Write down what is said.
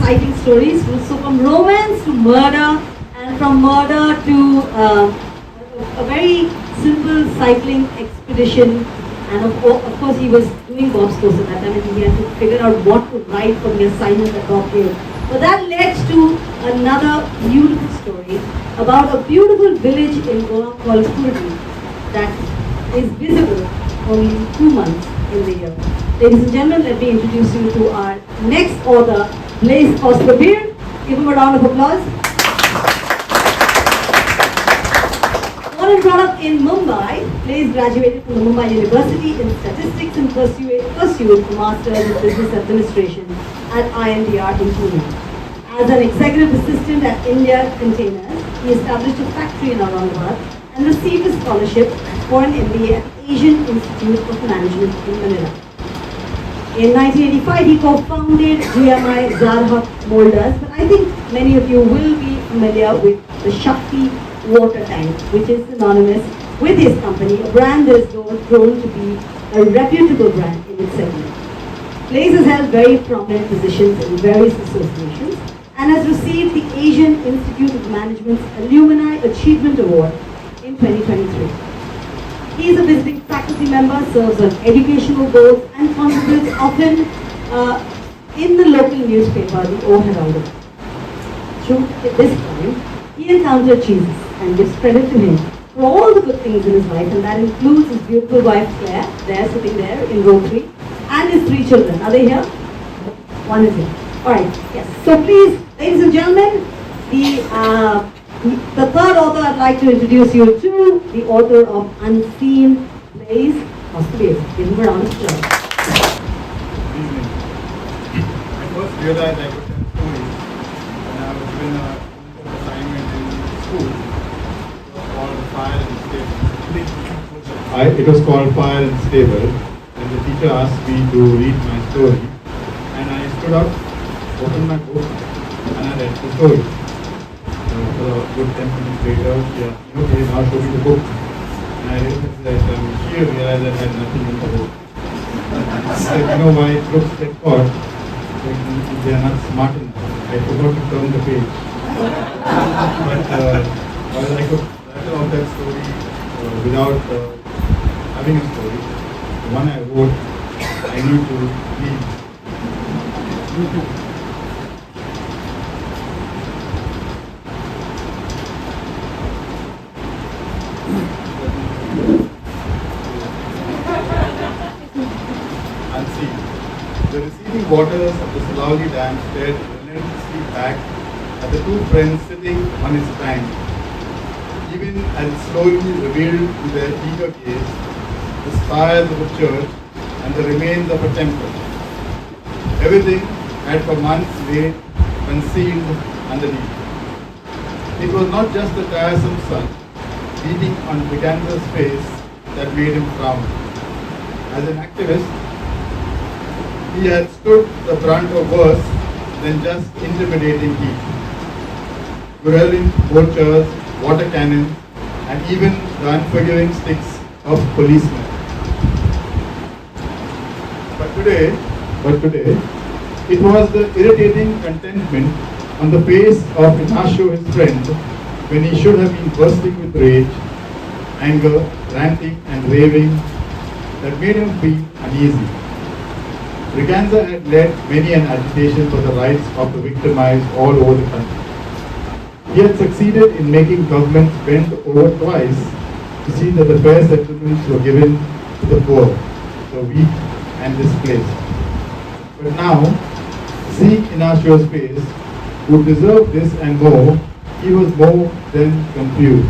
exciting stories. So from romance to murder, and from murder to a very simple cycling expedition. And of course, he was doing Bob's course at that time, and he had to figure out what to write for the assignment that Bob gave. But that led to another beautiful story about a beautiful village in Goa called Kurdi that is visible only 2 months in the year. Ladies and gentlemen, let me introduce you to our next author, Blaise Costabir. Give him a round of applause. Born and brought up in Mumbai, Blaise graduated from the Mumbai University in Statistics and pursued a Master's in Business Administration at IMDR in Pune. As an executive assistant at India Containers, he established a factory in Aurangabad and received a scholarship for an MBA at the Asian Institute of Management in Manila. In 1985, he co-founded GMI Zarhak Molders, but I think many of you will be familiar with the Shakti water tank, which is synonymous with his company, a brand that is grown to be a reputable brand in its segment. Blaise has held very prominent positions in various associations and has received the Asian Institute of Management's Alumni Achievement Award in 2023. He is a visiting faculty member, serves on educational boards, and contributes often in the local newspaper, the O Herald. Through this time, he encountered Jesus and gives credit to him for all the good things in his life, and that includes his beautiful wife Claire, there sitting there in row 3, and his 3 children. Are they here? One is here. Alright, yes. So please, ladies and gentlemen, the third author I'd like to introduce you to, the author of Unseen, Blaise Costabir. Give him a round of applause. Good evening. I first realized I could tell stories when I was given a assignment in school. It was called Fire and Stable, and the teacher asked me to read my story, and I stood up, opened my book, and I read the story. For a good 10 minutes later, she asked me, okay, now show me the book. And I realized that she realized that I had nothing in the book. She said, you know why it looks like God? They are not smart enough. I forgot to turn the page. But while I could rattle out that story without having a story, the one I wrote, I need to read. Unseen. The receding waters of the Salauli Dam stared relentlessly back at the 2 friends sitting on its bank. Even as it slowly revealed to their eager gaze the spires of a church and the remains of a temple. Everything had for months lain concealed underneath. It was not just the tiresome sun beating on Briganza's face that made him frown. As an activist, he had stood the brunt of worse than just intimidating heat. Whirling vultures, water cannons, and even the unforgiving sticks of policemen. But today, it was the irritating contentment on the face of Ignacio, his friend, when he should have been bursting with rage, anger, ranting and raving, that made him feel uneasy. Briganza had led many an agitation for the rights of the victimized all over the country. He had succeeded in making governments bend over twice to see that the fair settlements were given to the poor, the weak and displaced. But now, seeing Ignacio's face, who deserved this and more, he was more than confused.